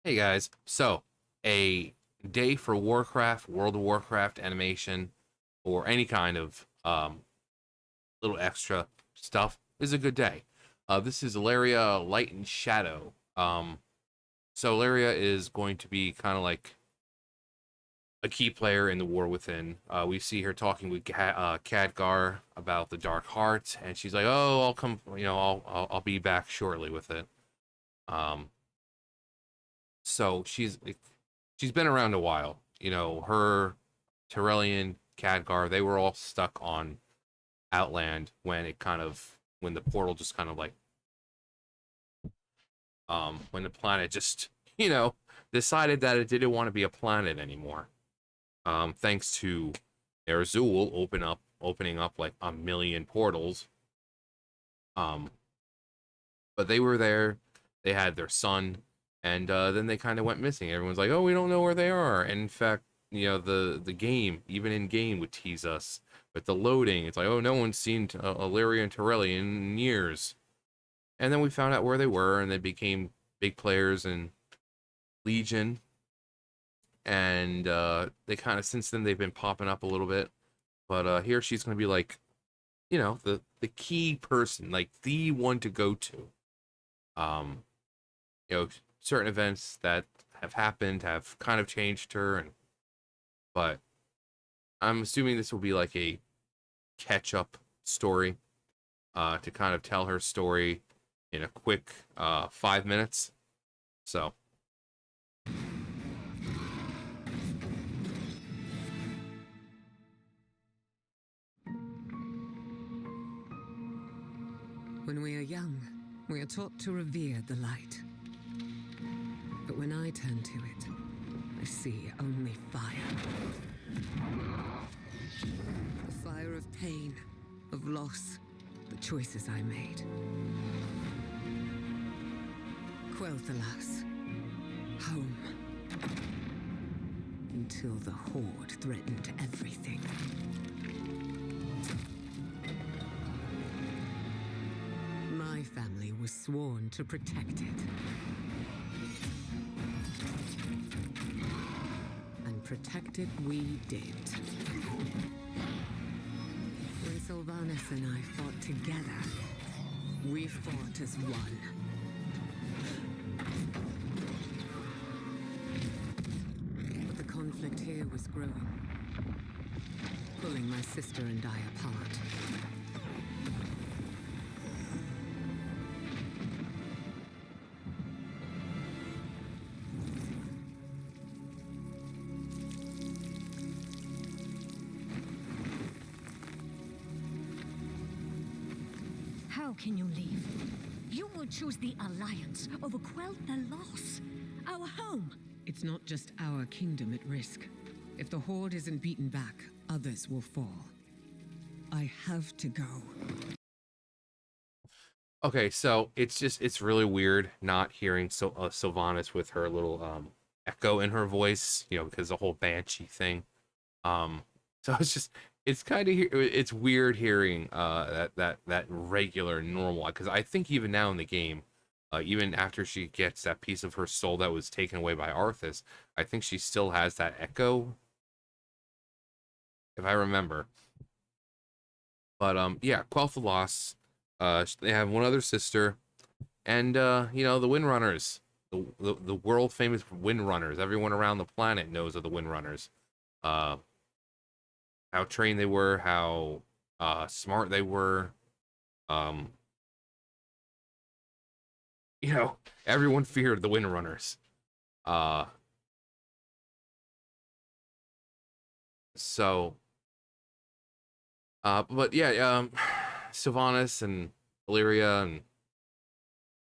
Hey guys, so a day for Warcraft, World of Warcraft animation, or any kind of little extra stuff is a good day. This is Alleria Light and Shadow. So Alleria is going to be kind of like a key player in the War Within. We see her talking with Khadgar about the Dark Heart, and she's like, "Oh, I'll come. I'll be back shortly with it." Um, so she's been around a while. Her Tyrellian, Khadgar, they were all stuck on Outland when the portal just kind of like when the planet just decided that it didn't want to be a planet anymore. Thanks to Erzul opening up like a million portals. Um, but they were there, they had their son, and then they kind of went missing. Everyone's like, "Oh, we don't know where they are." And in fact, the game, even in game, would tease us with the loading. It's like, "Oh, no one's seen Alleria and Torelli in years." And then we found out where they were, and they became big players in Legion. And they kind of since then they've been popping up a little bit. But here she's going to be like, the key person, like the one to go to. Um, Certain events that have happened have kind of changed her, but I'm assuming this will be like a catch up story, to kind of tell her story in a quick 5 minutes. So When we are young, we are taught to revere the light. But when I turn to it, I see only fire. The fire of pain, of loss, the choices I made. Quel'Thalas, home. Until the Horde threatened everything. My family was sworn to protect it. And protect it we did. When Sylvanas and I fought together, we fought as one. But the conflict here was growing, pulling my sister and I apart. How can you leave? You would choose the Alliance over Quel'Thalas, our home. It's not just our kingdom at risk. If the Horde isn't beaten back, others will fall. I have to go. okay, so it's really weird not hearing Sylvanas with her little echo in her voice, because the whole banshee thing. So it's kind of it's weird hearing that regular normal, because I think even now in the game, even after she gets that piece of her soul that was taken away by Arthas, I think she still has that echo, if I remember. But yeah, Quel'Thalas, they have one other sister, and the Windrunners, the world famous Windrunners. Everyone around the planet knows of the Windrunners. Uh, how trained they were, how smart they were. Um, you know, Everyone feared the Windrunners. Uh, so, but yeah, Sylvanas and Alleria, and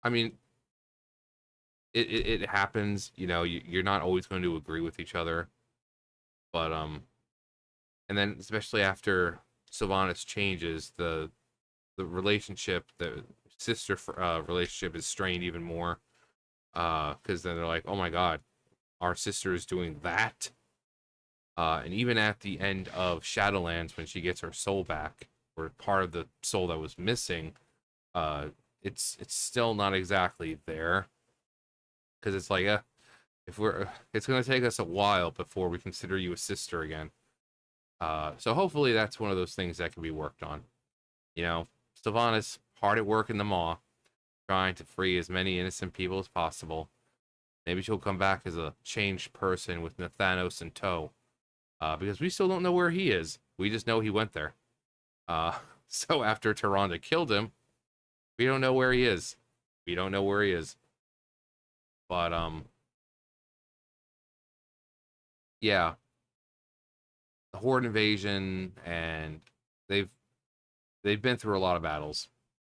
I mean, it happens. You're not always going to agree with each other, but and then especially after Sylvanas changes, the relationship, the sister relationship is strained even more. Because then they're like, oh my god, our sister is doing that. And even at the end of Shadowlands, when she gets her soul back, or part of the soul that was missing, uh, it's still not exactly there. Because it's like, it's gonna take us a while before we consider you a sister again. So hopefully that's one of those things that can be worked on. You know, Sylvanas hard at work in the Maw, trying to free as many innocent people as possible. Maybe she'll come back as a changed person with Nathanos in tow. Because we still don't know where he is. We just know he went there. Uh, so after Tyrande killed him, we don't know where he is. We don't know where he is. But, yeah. The Horde invasion, and they've been through a lot of battles.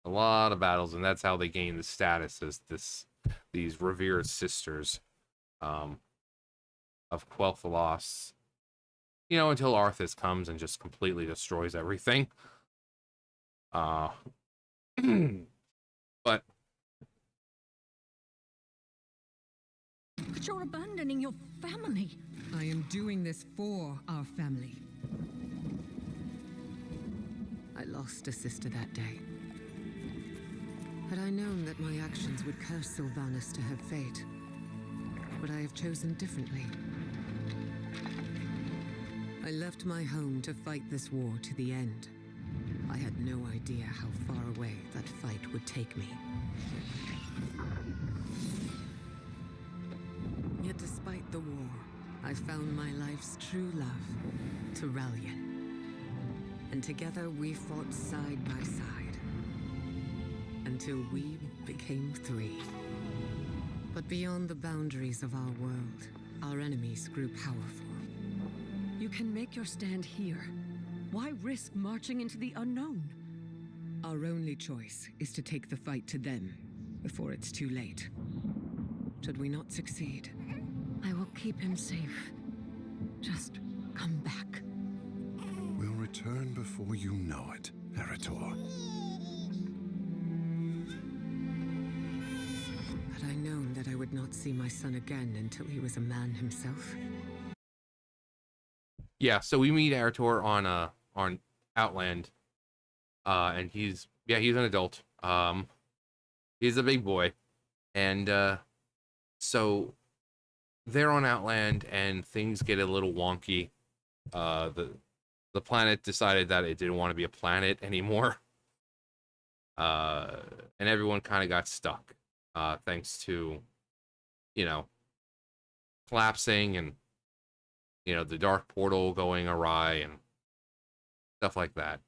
A lot of battles, and that's how they gain the status as these revered sisters of Quel'Thalas. You know, until Arthas comes and just completely destroys everything. But But you're abandoning your family. I am doing this for our family. I lost a sister that day. Had I known that my actions would curse Sylvanas to her fate, would I have chosen differently? I left my home to fight this war to the end. I had no idea how far away that fight would take me. Yet despite the war, I found my life's true love, Tyrallion. And together we fought side by side, until we became three. But beyond the boundaries of our world, our enemies grew powerful. You can make your stand here. Why risk marching into the unknown? Our only choice is to take the fight to them before it's too late. Should we not succeed, I will keep him safe. Just come back. We'll return before you know it, Eritor. had I known that I would not see my son again until he was a man himself. yeah, so we meet Eritor on Outland. And he's an adult. He's a big boy. And so they're on Outland and things get a little wonky. The planet decided that it didn't want to be a planet anymore. And everyone kind of got stuck. Thanks to, collapsing and, the dark portal going awry and stuff like that.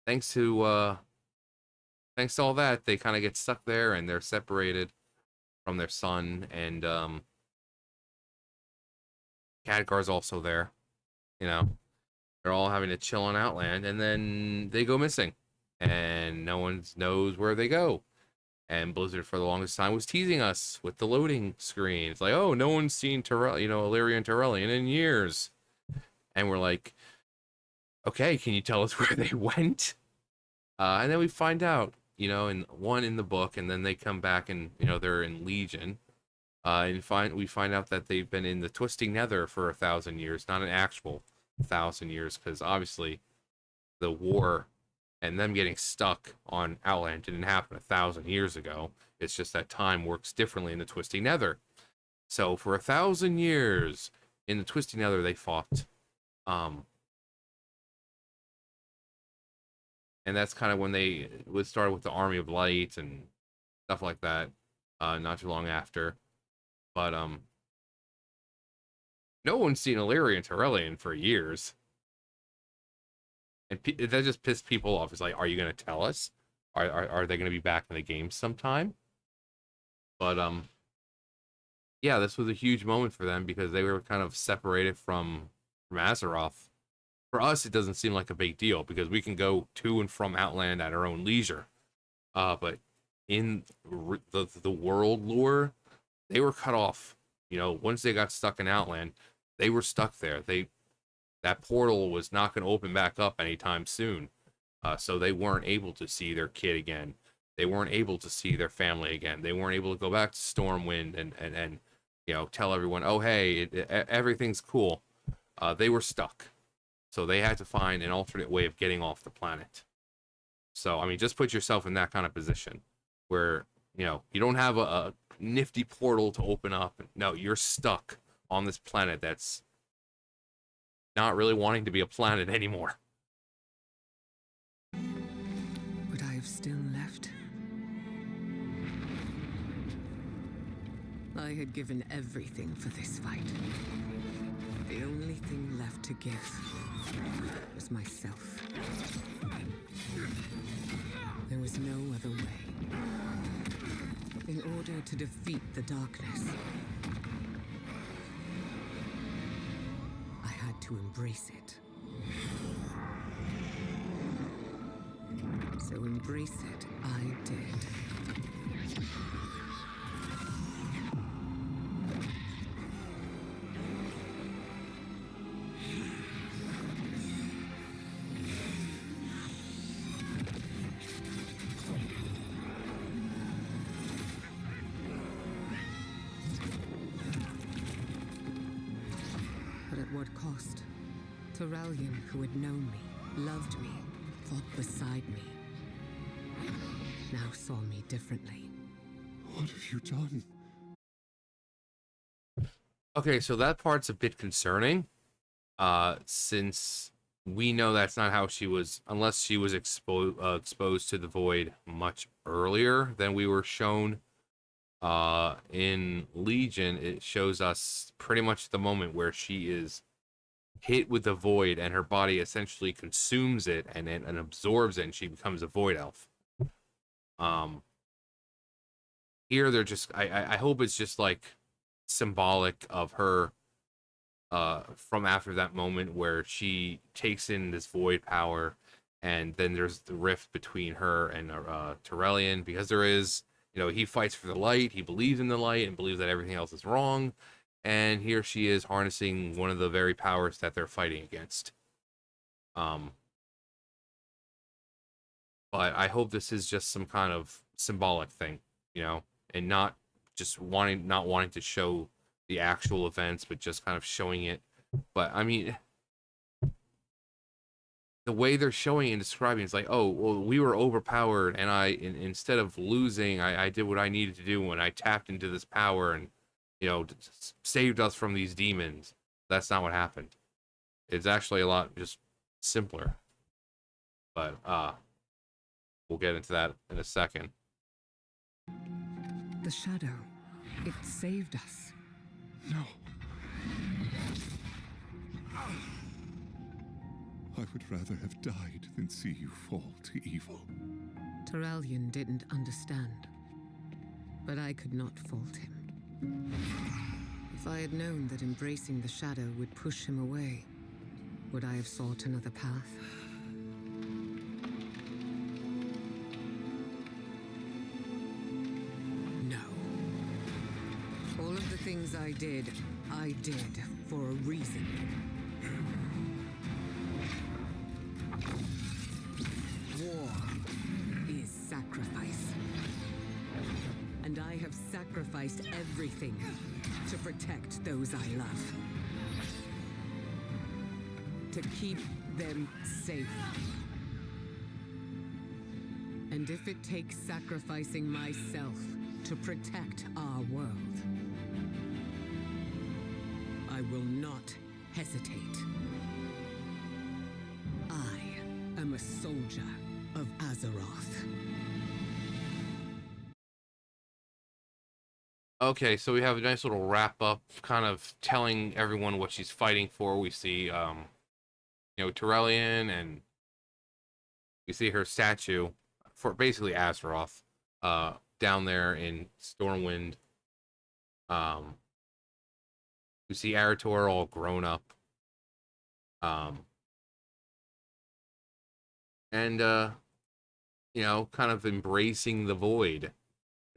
Thanks to all that, they kind of get stuck there and they're separated from their son, and Khadgar's also there. They're all having to chill on Outland, and then they go missing, and no one knows where they go. And Blizzard for the longest time was teasing us with the loading screen. It's like, oh, no one's seen Alleria and Tyrellian in years, and we're like, okay, can you tell us where they went? And then we find out, in the book, and then they come back and, they're in Legion. And we find out that they've been in the Twisting Nether for 1,000 years, not an actual 1,000 years, because obviously the war and them getting stuck on Outland didn't happen 1,000 years ago. It's just that time works differently in the Twisting Nether. So for 1,000 years in the Twisting Nether, they fought. And that's kind of when they would start with the Army of Light and stuff like that, not too long after. But no one's seen Alleria and Tyrellian for years. And that just pissed people off. It's like, are you going to tell us? Are they going to be back in the game sometime? But yeah, this was a huge moment for them because they were kind of separated from Azeroth. For us, it doesn't seem like a big deal because we can go to and from Outland at our own leisure. But in the world lore, they were cut off. Once they got stuck in Outland, they were stuck there. That portal was not going to open back up anytime soon. So they weren't able to see their kid again. They weren't able to see their family again. They weren't able to go back to Stormwind and tell everyone, oh, hey, everything's cool. They were stuck. So they had to find an alternate way of getting off the planet. So, just put yourself in that kind of position where, you don't have a nifty portal to open up. No, you're stuck on this planet that's not really wanting to be a planet anymore. But I have still left. I had given everything for this fight. The only thing left to give was myself. There was no other way. In order to defeat the darkness, I had to embrace it. So embrace it I did. But at what cost? Terrellian, who had known me, loved me, fought beside me, now saw me differently. What have you done? Okay, so that part's a bit concerning, since we know that's not how she was, unless she was exposed to the void much earlier than we were shown. In Legion, it shows us pretty much the moment where she is hit with the void and her body essentially consumes it and absorbs it, and she becomes a void elf. Here they're just, I hope it's just like symbolic of her from after that moment where she takes in this void power, and then there's the rift between her and Terrellian, because there is, you know, he fights for the light, he believes in the light and believes that everything else is wrong, and here she is harnessing one of the very powers that they're fighting against. But I hope this is just some kind of symbolic thing, you know, and not just not wanting to show the actual events, but just kind of showing it. But I mean, the way they're showing and describing it's like, oh, well, we were overpowered, and instead of losing, I did what I needed to do when I tapped into this power and, you know, saved us from these demons. That's not what happened. It's actually a lot just simpler. But we'll get into that in a second. The shadow, it saved us. No. I would rather have died than see you fall to evil. Terrellian didn't understand, but I could not fault him. If I had known that embracing the shadow would push him away, would I have sought another path? No. All of the things I did for a reason. War is sacrifice. And I have sacrificed everything to protect those I love. To keep them safe. And if it takes sacrificing myself to protect our world, I will not hesitate. I am a soldier of Azeroth. Okay, so we have a nice little wrap up, kind of telling everyone what she's fighting for. We see, you know, Terrellian, and we see her statue for basically Azeroth, down there in Stormwind. We see Arator all grown up. And, you know, kind of embracing the void.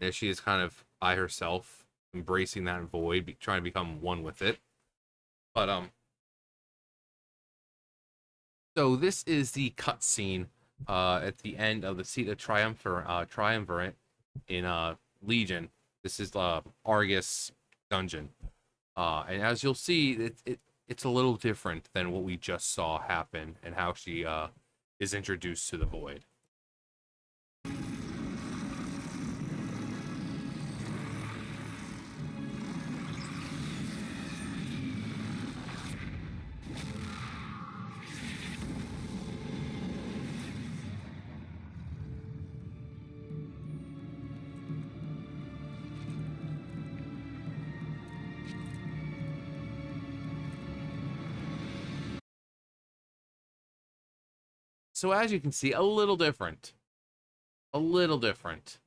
And she is kind of by herself, embracing that void, trying to become one with it. But, so this is the cutscene at the end of the Seat of Triumvirate in Legion. This is the Argus dungeon. And as you'll see, it's a little different than what we just saw happen and how she is introduced to the void. So as you can see, a little different. A little different.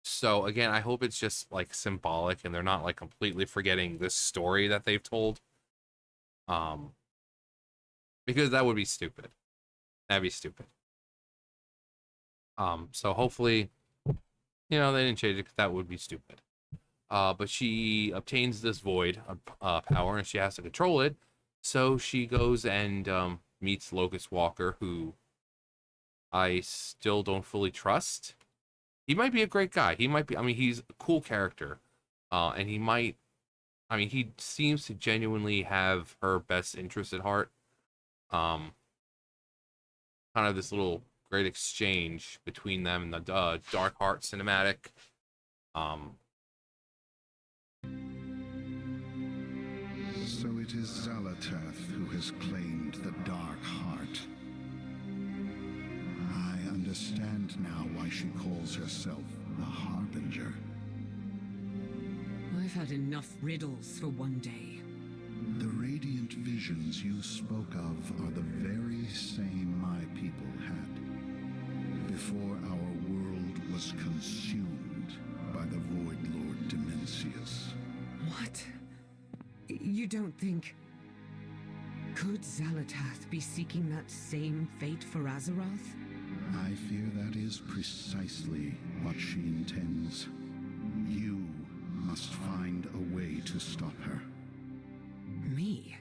So again, I hope it's just like symbolic and they're not like completely forgetting this story that they've told. Because that would be stupid. That'd be stupid. So hopefully, they didn't change it because that would be stupid. But she obtains this void power and she has to control it. So she goes and meets Locust Walker, who I still don't fully trust. He might be a great guy. He might be, he's a cool character. And he seems to genuinely have her best interest at heart. Kind of this little great exchange between them and the Dark Heart cinematic. So it is Zalatath who has claimed the Dark Heart. I understand now why she calls herself the Harbinger. I've had enough riddles for one day. The radiant visions you spoke of are the very same my people had before our world was consumed by the Void Lord Dimensius. What? You don't think... Could Zalatath be seeking that same fate for Azeroth? I fear that is precisely what she intends. You must find a way to stop her. Me?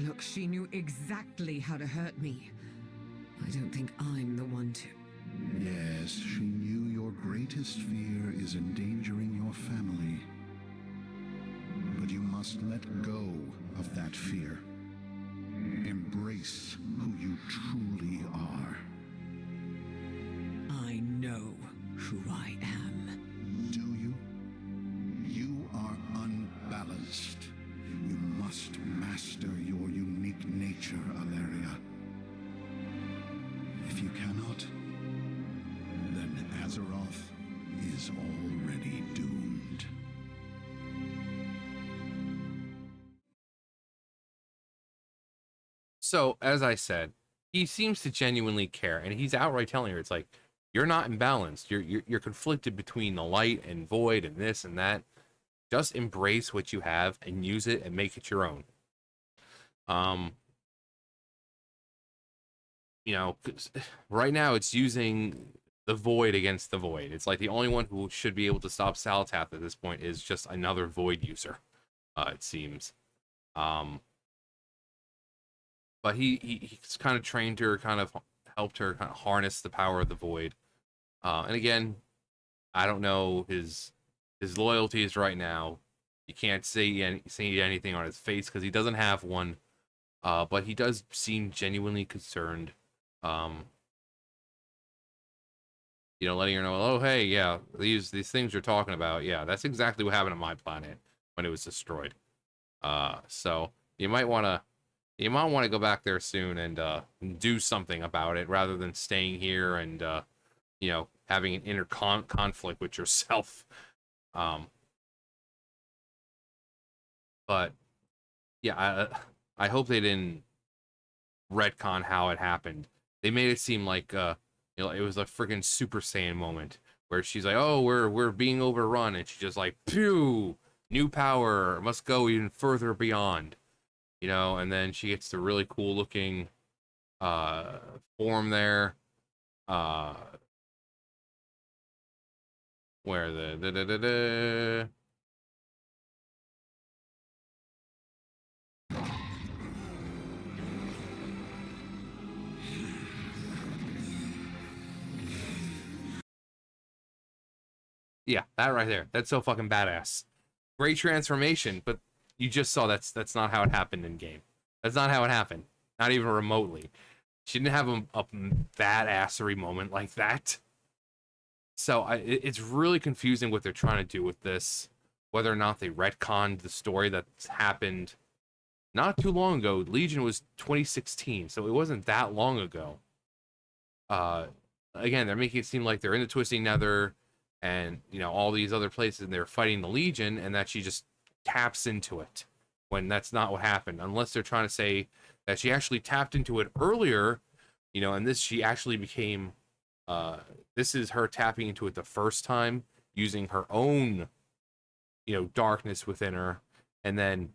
Look, she knew exactly how to hurt me. I don't think I'm the one to... Yes, she knew your greatest fear is endangering your family. But you must let go of that fear. Embrace who you truly are. I know who I am. Do you? You are unbalanced. You must master your unique nature, Alleria. If you cannot, then Azeroth is already doomed. So, as I said, he seems to genuinely care, and he's outright telling her, it's like, you're not imbalanced. You're conflicted between the light and void and this and that. Just embrace what you have and use it and make it your own. 'Cause right now it's using the void against the void. It's like the only one who should be able to stop Zalatath at this point is just another void user, it seems. But he's kind of trained her, kind of helped her kind of harness the power of the void. And again, I don't know his loyalties right now. You can't see anything on his face because he doesn't have one. But he does seem genuinely concerned. Letting her know, oh hey, yeah, these things you're talking about, yeah, that's exactly what happened to my planet when it was destroyed. So you might want to go back there soon and do something about it rather than staying here and having an inner conflict with yourself. But yeah, I hope they didn't retcon how it happened. They made it seem like it was a freaking Super Saiyan moment where she's like, "Oh, we're being overrun," and she's just like, "Pew! New power must go even further beyond." And then she gets the really cool looking form there. Where the yeah, that right there. That's so fucking badass. Great transformation, but you just saw that's not how it happened in game. That's not how it happened. Not even remotely. She didn't have a badassery moment like that. So it's really confusing what they're trying to do with this. Whether or not they retconned the story that's happened not too long ago. Legion was 2016, so it wasn't that long ago. Again, they're making it seem like they're in the Twisting Nether and all these other places and they're fighting the Legion and that she just taps into it. when that's not what happened, unless they're trying to say that she actually tapped into it earlier, and this she actually became this is her tapping into it the first time using her own, darkness within her, and then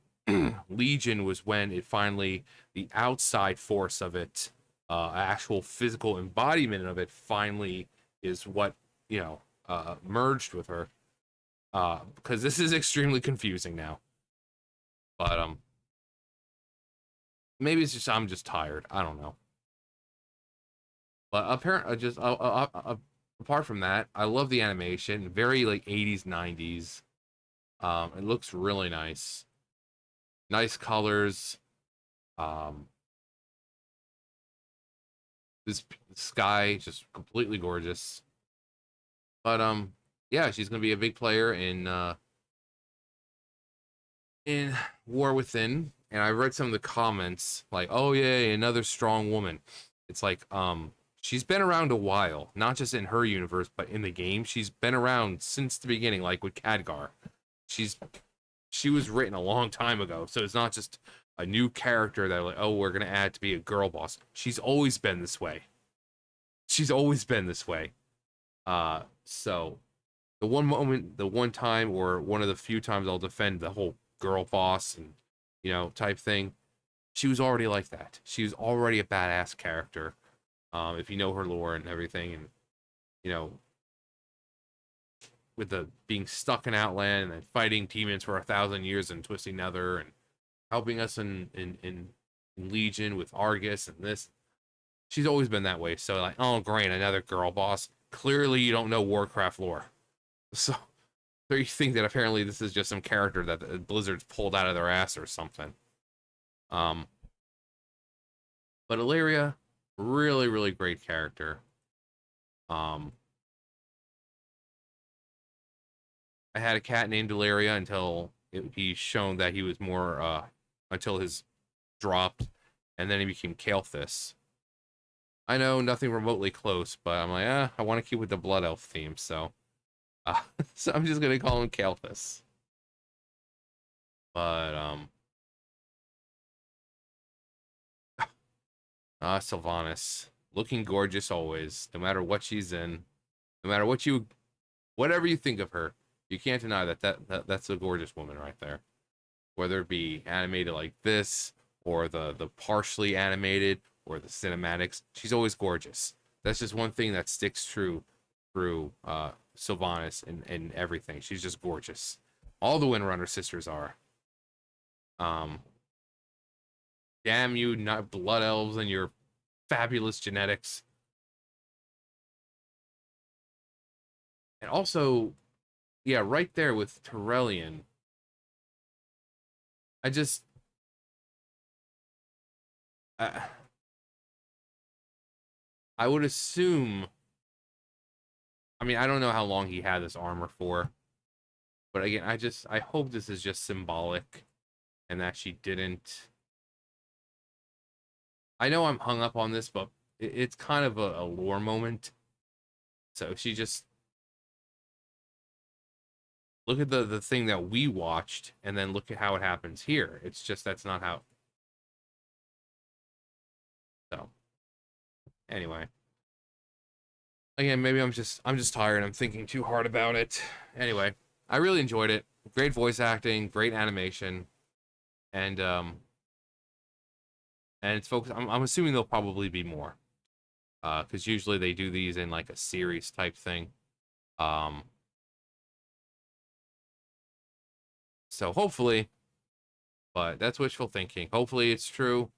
Legion was when it finally, the outside force of it, actual physical embodiment of it finally is what, merged with her. Because this is extremely confusing now. But maybe it's just I'm just tired. I don't know. But apparently, apart from that, I love the animation. Very like 80s, 90s. It looks really nice. Nice colors. This sky just completely gorgeous. But yeah, she's gonna be a big player in War Within, and I read some of the comments like, "Oh yeah, another strong woman." It's like she's been around a while, not just in her universe, but in the game. She's been around since the beginning, like with Khadgar. She was written a long time ago, so it's not just a new character that like, oh, we're gonna add to be a girl boss. She's always been this way. She's always been this way. So the one moment, the one time, or one of the few times I'll defend the whole girl boss and type thing, she was already like that. She was already a badass character. If you know her lore and everything, and with the being stuck in Outland and then fighting demons for 1,000 years and Twisting Nether and helping us in Legion with Argus and this. She's always been that way. So like, oh great, another girl boss. Clearly you don't know Warcraft lore. So you think that apparently this is just some character that Blizzard's pulled out of their ass or something. But Alleria, really, really great character. I had a cat named Alleria until he's shown that he was more, until his dropped, and then he became Kael'thas. I know, nothing remotely close, but I'm like, I want to keep with the Blood Elf theme, so so I'm just gonna call him Kael'thas. But Sylvanas, looking gorgeous always, no matter what she's in, no matter whatever you think of her, you can't deny that's a gorgeous woman right there. Whether it be animated like this, or the partially animated, or the cinematics, she's always gorgeous. That's just one thing that sticks true through Sylvanas and everything. She's just gorgeous. All the Windrunner sisters are. Damn you, not blood elves and your fabulous genetics. And also, yeah, right there with Terrellian. I would assume. I mean, I don't know how long he had this armor for, but again, I hope this is just symbolic, and that she didn't. I know I'm hung up on this, but it's kind of a lore moment. So she just look at the thing that we watched, and then look at how it happens here. It's just that's not how. So anyway, again, maybe I'm just tired. I'm thinking too hard about it. Anyway, I really enjoyed it. Great voice acting, great animation, and it's focused. I'm assuming there'll probably be more, because usually they do these in like a series type thing. So hopefully, but that's wishful thinking. Hopefully it's true.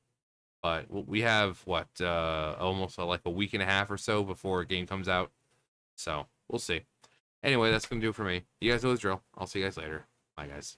But we have what, almost like a week and a half or so before a game comes out. So we'll see. Anyway, that's gonna do it for me. You guys know the drill. I'll see you guys later. Bye, guys.